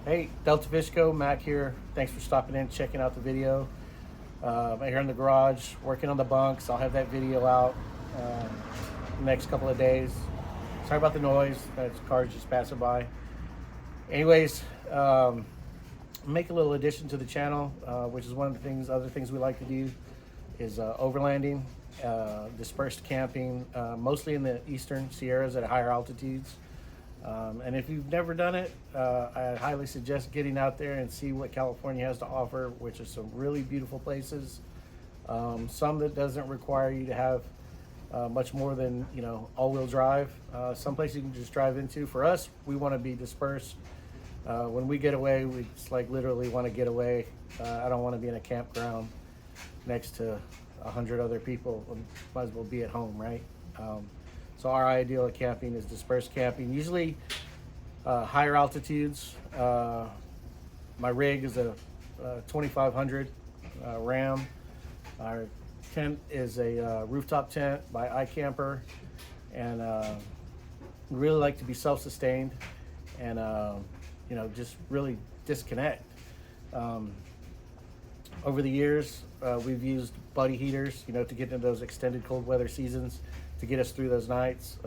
Hey, Delta Fishco, Mac here. Thanks for stopping in, checking out the video. I'm here in the garage, working on the bunks. I'll have that video out the next couple of days. Sorry about the noise. That's cars just passing by. Anyways, make a little addition to the channel, which is one of the other things we like to do is overlanding, dispersed camping, mostly in the eastern Sierras at higher altitudes. And if you've never done it, I highly suggest getting out there and see what California has to offer, which are some really beautiful places. Some that doesn't require you to have much more than, all-wheel drive. Some places you can just drive into. For us, we want to be dispersed. When we get away, we just literally want to get away. I don't want to be in a campground next to 100 other people. Might as well be at home, right? So our ideal of camping is dispersed camping, usually higher altitudes. My rig is a 2500 Ram. Our tent is a rooftop tent by iCamper, and we really like to be self-sustained and just really disconnect. Over the years, we've used buddy heaters, to get into those extended cold weather seasons, to get us through those nights.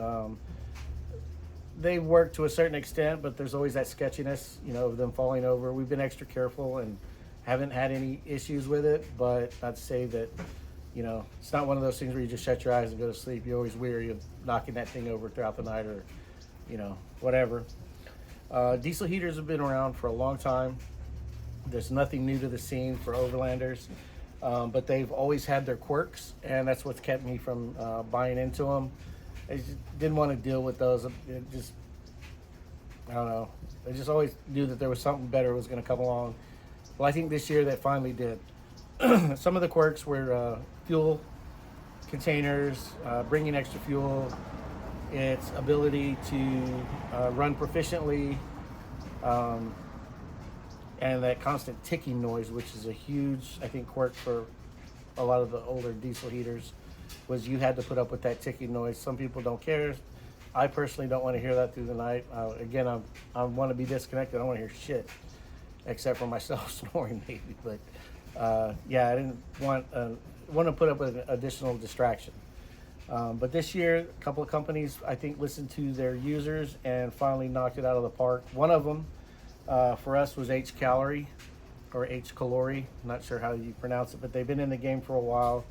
They work to a certain extent, but there's always that sketchiness, of them falling over. We've been extra careful and haven't had any issues with it, but not to say that, it's not one of those things where you just shut your eyes and go to sleep. You're always weary of knocking that thing over throughout the night or, whatever. Diesel heaters have been around for a long time. There's nothing new to the scene for overlanders. But they've always had their quirks, and that's what's kept me from buying into them. I just didn't want to deal with those. I don't know. I just always knew that there was something better was going to come along. Well, I think this year that finally did. Some of the quirks were fuel containers, bringing extra fuel, its ability to run proficiently, and that constant ticking noise, which is a huge, I think, quirk for a lot of the older diesel heaters, was you had to put up with that ticking noise. Some people don't care. I personally don't want to hear that through the night. Again, I want to be disconnected. I don't want to hear shit, except for myself snoring maybe. But I didn't want to put up with an additional distraction. But this year, a couple of companies, I think, listened to their users and finally knocked it out of the park. One of them, for us, was HCalory, or HCalory. I'm not sure how you pronounce it, but they've been in the game for a while.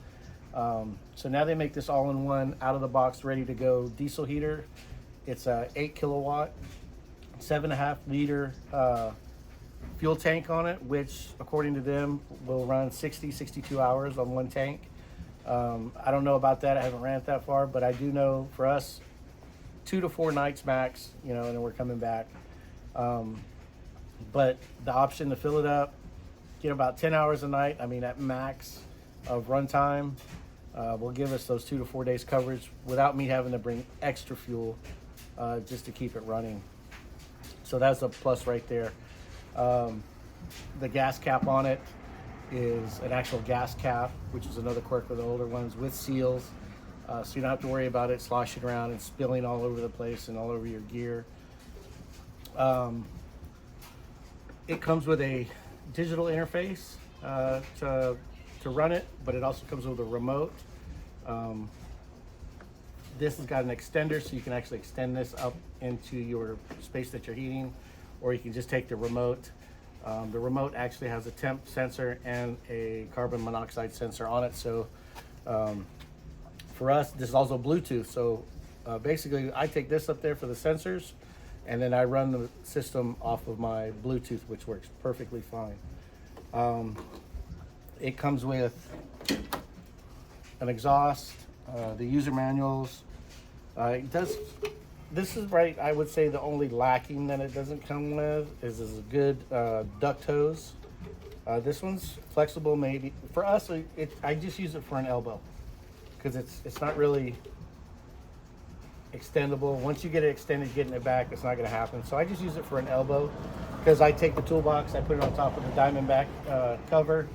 So now they make this all-in-one, out-of-the-box, ready-to-go diesel heater. It's a 8 kilowatt, 7.5 liter fuel tank on it, which, according to them, will run 62 hours on one tank. I don't know about that. I haven't ran it that far, but I do know for us, 2 to 4 nights max, and then we're coming back. But the option to fill it up, get about 10 hours a night, at max of runtime, will give us those 2 to 4 days coverage without me having to bring extra fuel just to keep it running. So that's a plus right there. The gas cap on it is an actual gas cap, which is another quirk of the older ones, with seals. So you don't have to worry about it sloshing around and spilling all over the place and all over your gear. It comes with a digital interface to run it, but it also comes with a remote. This has got an extender, so you can actually extend this up into your space that you're heating, or you can just take the remote. The remote actually has a temp sensor and a carbon monoxide sensor on it. So for us, this is also Bluetooth. So basically, I take this up there for the sensors, and then I run the system off of my Bluetooth, which works perfectly fine. It comes with an exhaust, the user manuals. This is right, I would say the only lacking that it doesn't come with is a good duct hose. This one's flexible maybe. For us, I just use it for an elbow because it's not really extendable. Once you get it extended, getting it back, it's not going to happen. So I just use it for an elbow because I take the toolbox, I put it on top of the Diamondback cover.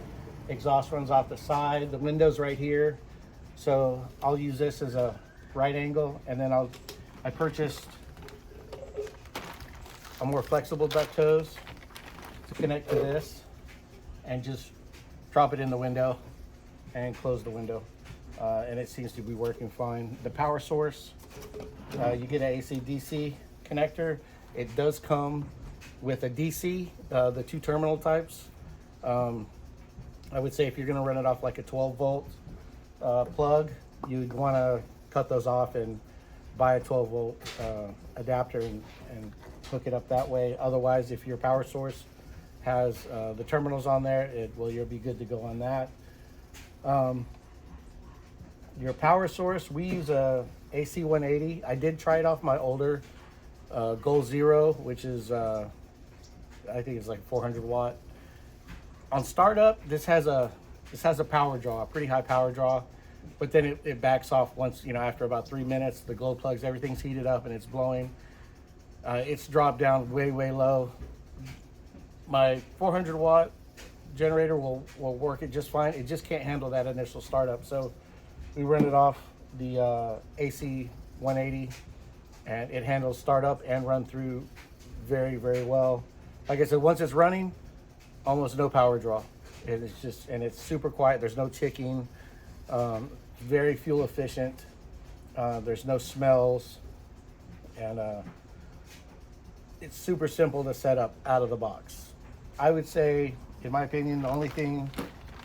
Exhaust runs off the side. The window's right here. So I'll use this as a right angle, and then I purchased a more flexible duct hose to connect to this and just drop it in the window and close the window. And it seems to be working fine. The power source, you get an AC/DC connector. It does come with a DC, the 2 terminal types. I would say if you're gonna run it off like a 12 volt plug, you'd wanna cut those off and buy a 12 volt adapter and hook it up that way. Otherwise, if your power source has the terminals on there, you'll be good to go on that. Your power source, we use a AC 180. I did try it off my older Goal Zero, which is I think it's like 400 watt. On startup, this has a power draw, a pretty high power draw, but then it backs off once, after about 3 minutes. The glow plugs, everything's heated up and it's blowing. It's dropped down way low. My 400 watt generator will work it just fine. It just can't handle that initial startup. So we run it off the AC 180, and it handles startup and run through very well. Like I said, once it's running, almost no power draw. It's super quiet. There's no ticking. Very fuel efficient. There's no smells, and it's super simple to set up out of the box. I would say, in my opinion, the only thing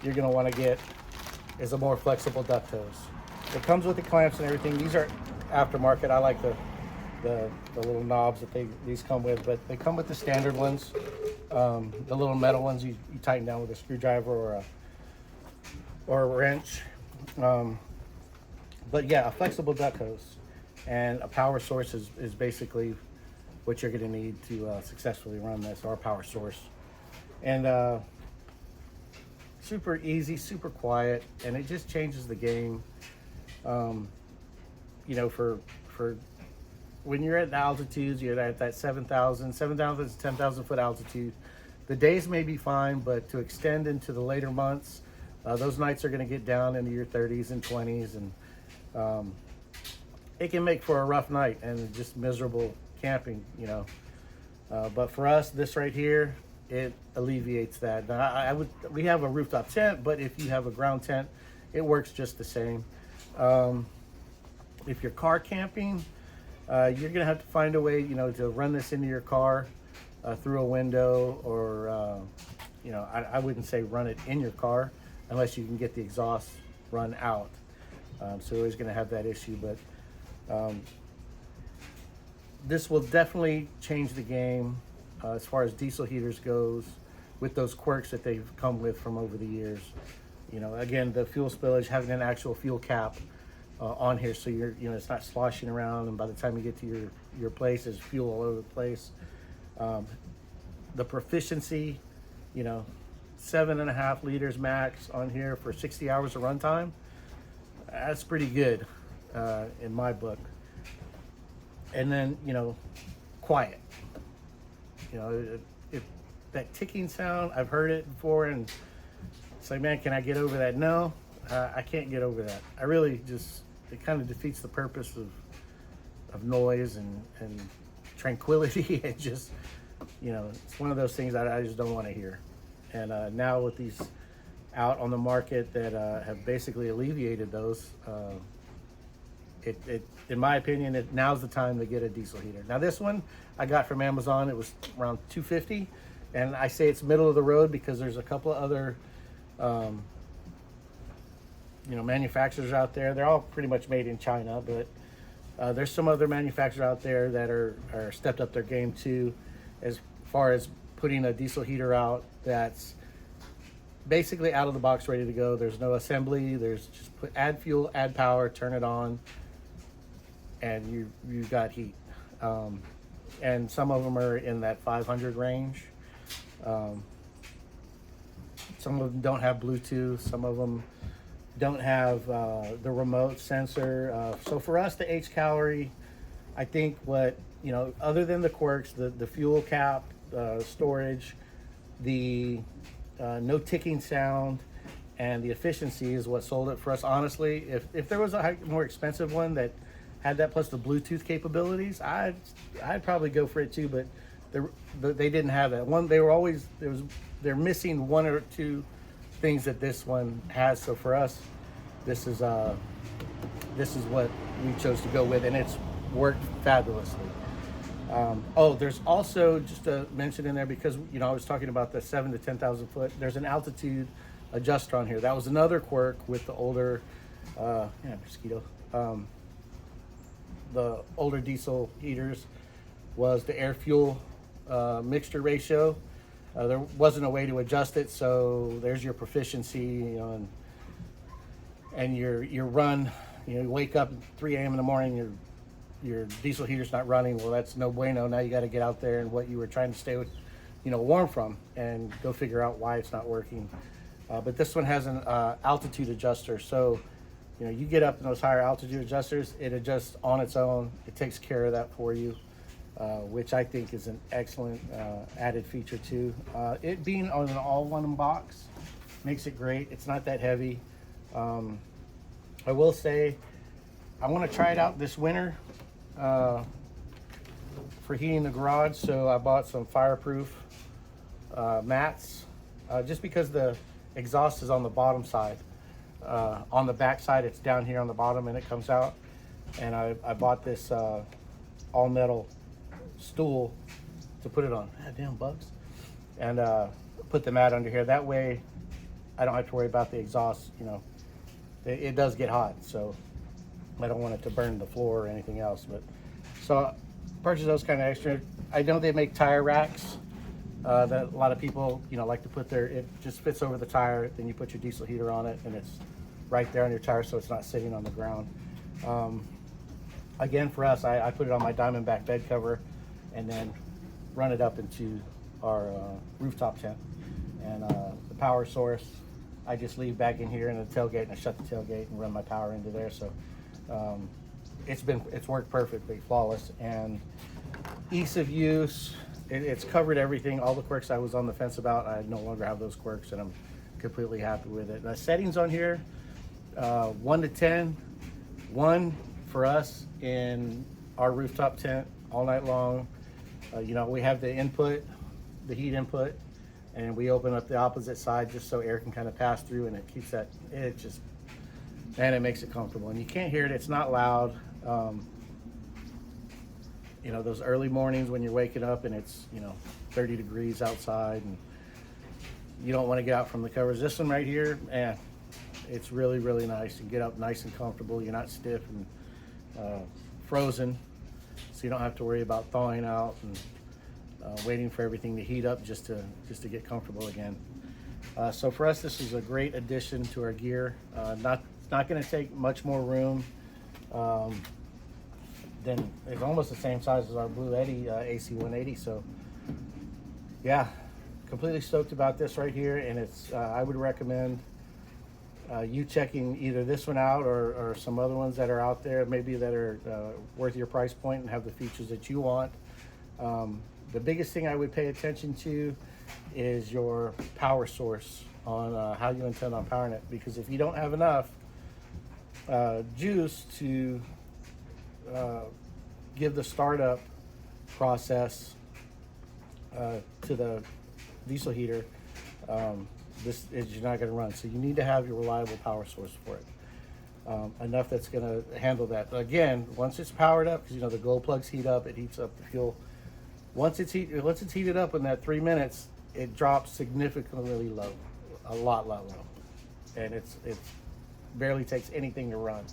you're going to want to get is a more flexible duct hose. It comes with the clamps and everything. These are aftermarket. I like the little knobs that these come with, but they come with the standard ones. The little metal ones you tighten down with a screwdriver or a wrench. But yeah, a flexible duct hose and a power source is basically what you're going to need to successfully run this, our power source. And super easy, super quiet, and it just changes the game. For when you're at the altitudes, you're at that 7,000 to 10,000 foot altitude, the days may be fine, but to extend into the later months, those nights are going to get down into your 30s and 20s, and it can make for a rough night and just miserable camping, but for us, this right here, it alleviates that. Now, we have a rooftop tent, but if you have a ground tent, it works just the same. If you're car camping, you're gonna have to find a way, to run this into your car through a window, or I wouldn't say run it in your car unless you can get the exhaust run out. So you're always gonna have that issue, but this will definitely change the game as far as diesel heaters goes, with those quirks that they've come with from over the years. Again, the fuel spillage, having an actual fuel cap on here, so it's not sloshing around, and by the time you get to your place, there's fuel all over the place. The proficiency, 7.5 liters max on here for 60 hours of runtime. That's pretty good in my book. And then, quiet. If that ticking sound, I've heard it before, and it's like, man, can I get over that? No, I can't get over that. I really it kind of defeats the purpose of noise and tranquility. It just, it's one of those things I just don't want to hear. And now with these out on the market that have basically alleviated those, in my opinion, now's the time to get a diesel heater. Now this one I got from Amazon. It was around $250, and I say it's middle of the road because there's a couple of other manufacturers out there. They're all pretty much made in China, but there's some other manufacturers out there that are stepped up their game too, as far as putting a diesel heater out that's basically out of the box, ready to go. There's no assembly. There's just add fuel, add power, turn it on, and you got heat. And some of them are in that 500 range. Some of them don't have Bluetooth. Some of them don't have the remote sensor. So for us, the HCalory, I think other than the quirks, the fuel cap, storage, the no ticking sound, and the efficiency is what sold it for us. Honestly, if there was a more expensive one that had that plus the Bluetooth capabilities, I'd probably go for it too. But they didn't have that one. They're missing one or two things that this one has. So for us, this is what we chose to go with, and it's worked fabulously. Oh, there's also, just to mention in there, because I was talking about the 7 to 10,000 foot, there's an altitude adjuster on here. That was another quirk with the older mosquito, the older diesel heaters, was the air fuel mixture ratio. There wasn't a way to adjust it, so there's your proficiency, and your run. You wake up at 3 a.m. in the morning, your diesel heater's not running. Well, that's no bueno. Now you got to get out there and what you were trying to stay with, warm from, and go figure out why it's not working. But this one has an altitude adjuster, so you get up in those higher altitude adjusters, it adjusts on its own. It takes care of that for you, which I think is an excellent added feature too. It being on an all-one box makes it great. It's not that heavy. I will say I want to try it out this winter for heating the garage, so I bought some fireproof mats, just because the exhaust is on the bottom side. On the back side, it's down here on the bottom and it comes out. And I bought this all metal stool to put it on. Ah, damn bugs. And put the mat under here. That way I don't have to worry about the exhaust. It does get hot, so I don't want it to burn the floor or anything else. But so purchase those kind of extra. I know they make tire racks that a lot of people like to put it just fits over the tire. Then you put your diesel heater on it and it's right there on your tire, so it's not sitting on the ground. Again, for us, I put it on my Diamondback bed cover and then run it up into our rooftop tent. And the power source, I just leave back in here in the tailgate, and I shut the tailgate and run my power into there. So it's worked perfectly, flawless, and ease of use. It's covered everything. All the quirks I was on the fence about, I no longer have those quirks, and I'm completely happy with it. The settings on here, 1 to 10. 1 for us in our rooftop tent all night long. We have the input, the heat input, and we open up the opposite side just so air can kind of pass through, and it keeps that, it makes it comfortable. And you can't hear it, it's not loud. Those early mornings when you're waking up and it's 30 degrees outside and you don't want to get out from the covers. This one right here, it's really, really nice. You get up nice and comfortable. You're not stiff and frozen, so you don't have to worry about thawing out and waiting for everything to heat up just to get comfortable again. So for us, this is a great addition to our gear. It's not going to take much more room. Then it's almost the same size as our Blue Eddy AC 180. So yeah, completely stoked about this right here, and it's I would recommend you checking either this one out or some other ones that are out there, maybe that are worth your price point and have the features that you want. The biggest thing I would pay attention to is your power source on how you intend on powering it, because if you don't have enough juice to give the startup process to the diesel heater, you're not going to run. So you need to have your reliable power source for it, enough that's going to handle that. Again, once it's powered up, because the glow plugs heat up, it heats up the fuel. Once it's heated up in that 3 minutes, it drops significantly low, a lot low, and it barely takes anything to run.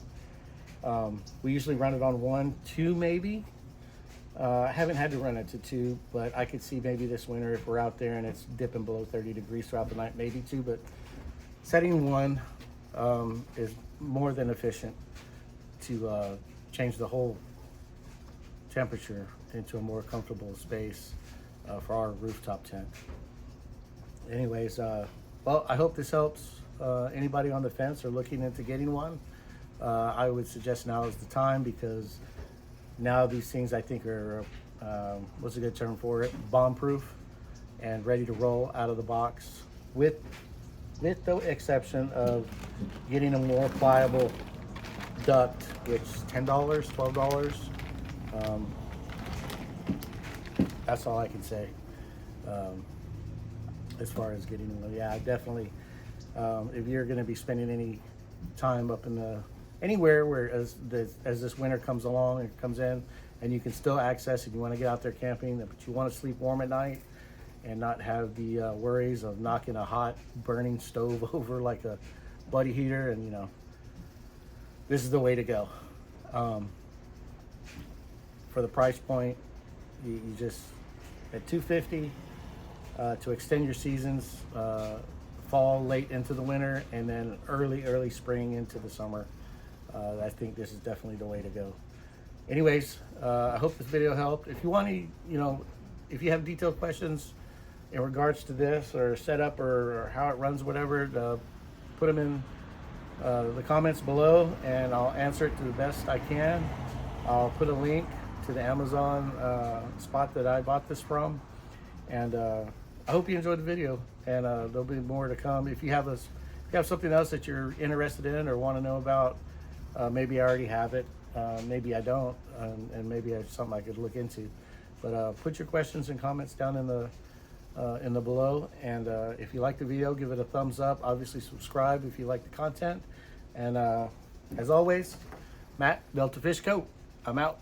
We usually run it on 1, 2 maybe. I haven't had to run it to 2, but I could see maybe this winter, if we're out there and it's dipping below 30 degrees throughout the night, maybe 2, but setting 1 is more than efficient to change the whole temperature into a more comfortable space for our rooftop tent. Anyways, well, I hope this helps anybody on the fence or looking into getting one. I would suggest now is the time, because now these things I think are, what's a good term for it, bomb-proof and ready to roll out of the box, with the exception of getting a more pliable duct, which is $10, $12. That's all I can say. As far as getting them, yeah, definitely. If you're going to be spending any time up in the anywhere where as this winter comes along and comes in, and you can still access it, you want to get out there camping, but you want to sleep warm at night and not have the worries of knocking a hot burning stove over like a buddy heater, and you know, this is the way to go. For the price point, you just at $250 to extend your seasons, fall late into the winter, and then early spring into the summer. I think this is definitely the way to go. Anyways, I hope this video helped. If you want to, if you have detailed questions in regards to this or setup or how it runs, whatever, put them in the comments below, and I'll answer it to the best I can. I'll put a link to the Amazon spot that I bought this from, and I hope you enjoyed the video, and there'll be more to come. If you have something else that you're interested in or want to know about, maybe I already have it, maybe I don't, and maybe it's something I could look into. But put your questions and comments down in the below, and if you like the video, give it a thumbs up. Obviously subscribe if you like the content, and as always, Matt, Delta Fish Co. I'm out.